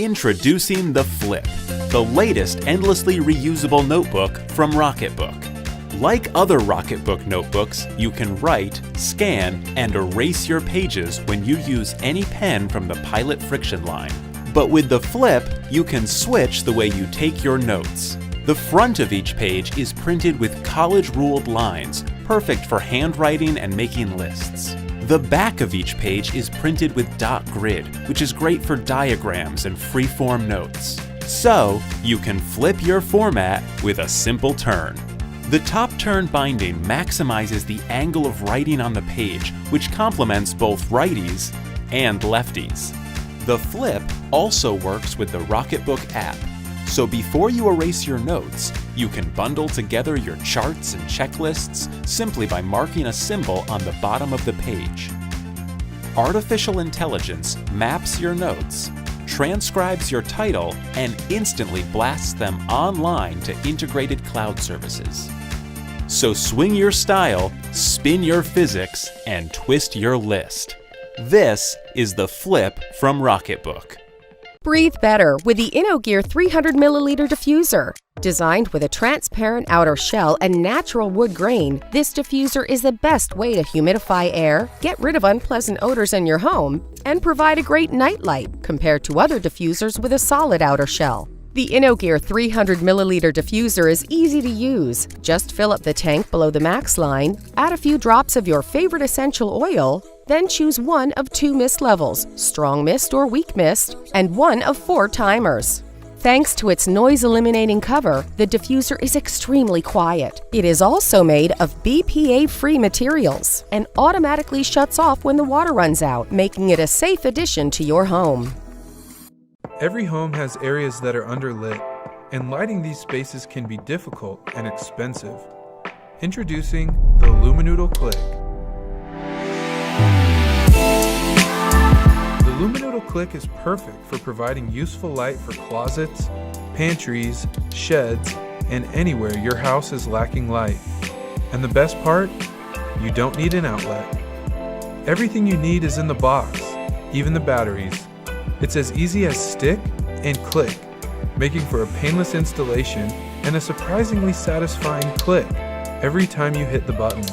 Introducing the Flip, the latest endlessly reusable notebook from Rocketbook. Like other Rocketbook notebooks, you can write, scan, and erase your pages when you use any pen from the Pilot Friction line. But with the Flip, you can switch the way you take your notes. The front of each page is printed with college-ruled lines, perfect for handwriting and making lists. The back of each page is printed with dot grid, which is great for diagrams and free-form notes. So, you can flip your format with a simple turn. The top turn binding maximizes the angle of writing on the page, which complements both righties and lefties. The Flip also works with the Rocketbook app, so before you erase your notes, you can bundle together your charts and checklists simply by marking a symbol on the bottom of the page. Artificial intelligence maps your notes, transcribes your title, and instantly blasts them online to integrated cloud services. So swing your style, spin your physics, and twist your list. This is the Flip from Rocketbook. Breathe better with the InnoGear 300 milliliter diffuser. Designed with a transparent outer shell and natural wood grain, this diffuser is the best way to humidify air, get rid of unpleasant odors in your home, and provide a great nightlight compared to other diffusers with a solid outer shell. The InnoGear 300 milliliter diffuser is easy to use. Just fill up the tank below the max line, add a few drops of your favorite essential oil, then choose one of 2 mist levels, strong mist or weak mist, and one of 4 timers. Thanks to its noise-eliminating cover, the diffuser is extremely quiet. It is also made of BPA-free materials and automatically shuts off when the water runs out, making it a safe addition to your home. Every home has areas that are underlit, and lighting these spaces can be difficult and expensive. Introducing the Luminoodle Click. The Luminoodle Click is perfect for providing useful light for closets, pantries, sheds, and anywhere your house is lacking light. And the best part? You don't need an outlet. Everything you need is in the box, even the batteries. It's as easy as stick and click, making for a painless installation and a surprisingly satisfying click every time you hit the button.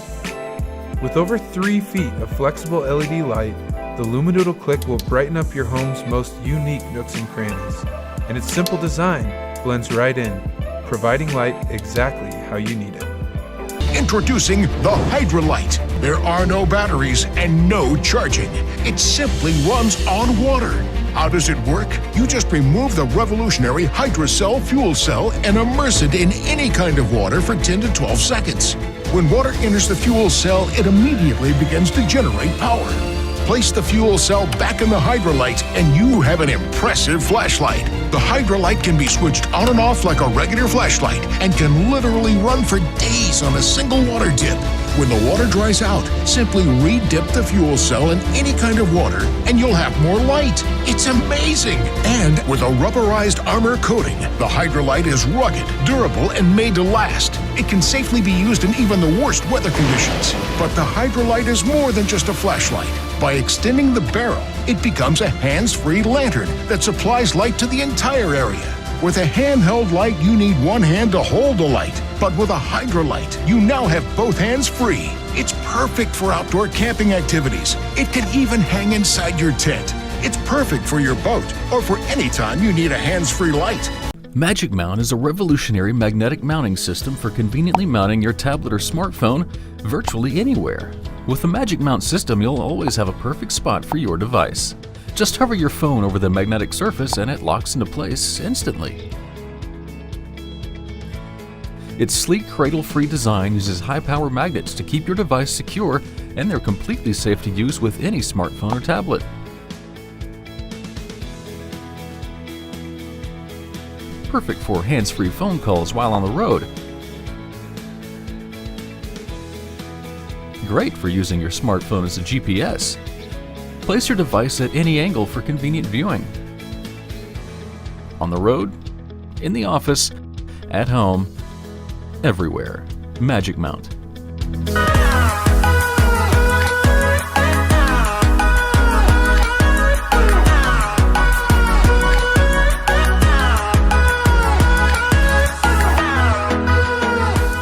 With over 3 feet of flexible LED light, the Luminoodle Click will brighten up your home's most unique nooks and crannies, and its simple design blends right in, providing light exactly how you need it. Introducing the Hydra Light. There are no batteries and no charging. It simply runs on water. How does it work? You just remove the revolutionary Hydra Cell fuel cell and immerse it in any kind of water for 10 to 12 seconds. When water enters the fuel cell, it immediately begins to generate power. Place the fuel cell back in the Hydra Light and you have an impressive flashlight. The Hydra Light can be switched on and off like a regular flashlight and can literally run for days on a single water dip. When the water dries out, simply re-dip the fuel cell in any kind of water and you'll have more light. It's amazing! And with a rubberized armor coating, the Hydra Light is rugged, durable, and made to last. It can safely be used in even the worst weather conditions. But the Hydra Light is more than just a flashlight. By extending the barrel, it becomes a hands-free lantern that supplies light to the entire area. With a handheld light, you need one hand to hold the light. But with a Hydra Light, you now have both hands free. It's perfect for outdoor camping activities. It can even hang inside your tent. It's perfect for your boat or for any time you need a hands-free light. Magic Mount is a revolutionary magnetic mounting system for conveniently mounting your tablet or smartphone virtually anywhere. With the Magic Mount system, you'll always have a perfect spot for your device. Just hover your phone over the magnetic surface and it locks into place instantly. Its sleek, cradle-free design uses high-power magnets to keep your device secure, and they're completely safe to use with any smartphone or tablet. Perfect for hands-free phone calls while on the road. Great for using your smartphone as a GPS. Place your device at any angle for convenient viewing. On the road, in the office, at home, everywhere. Magic Mount.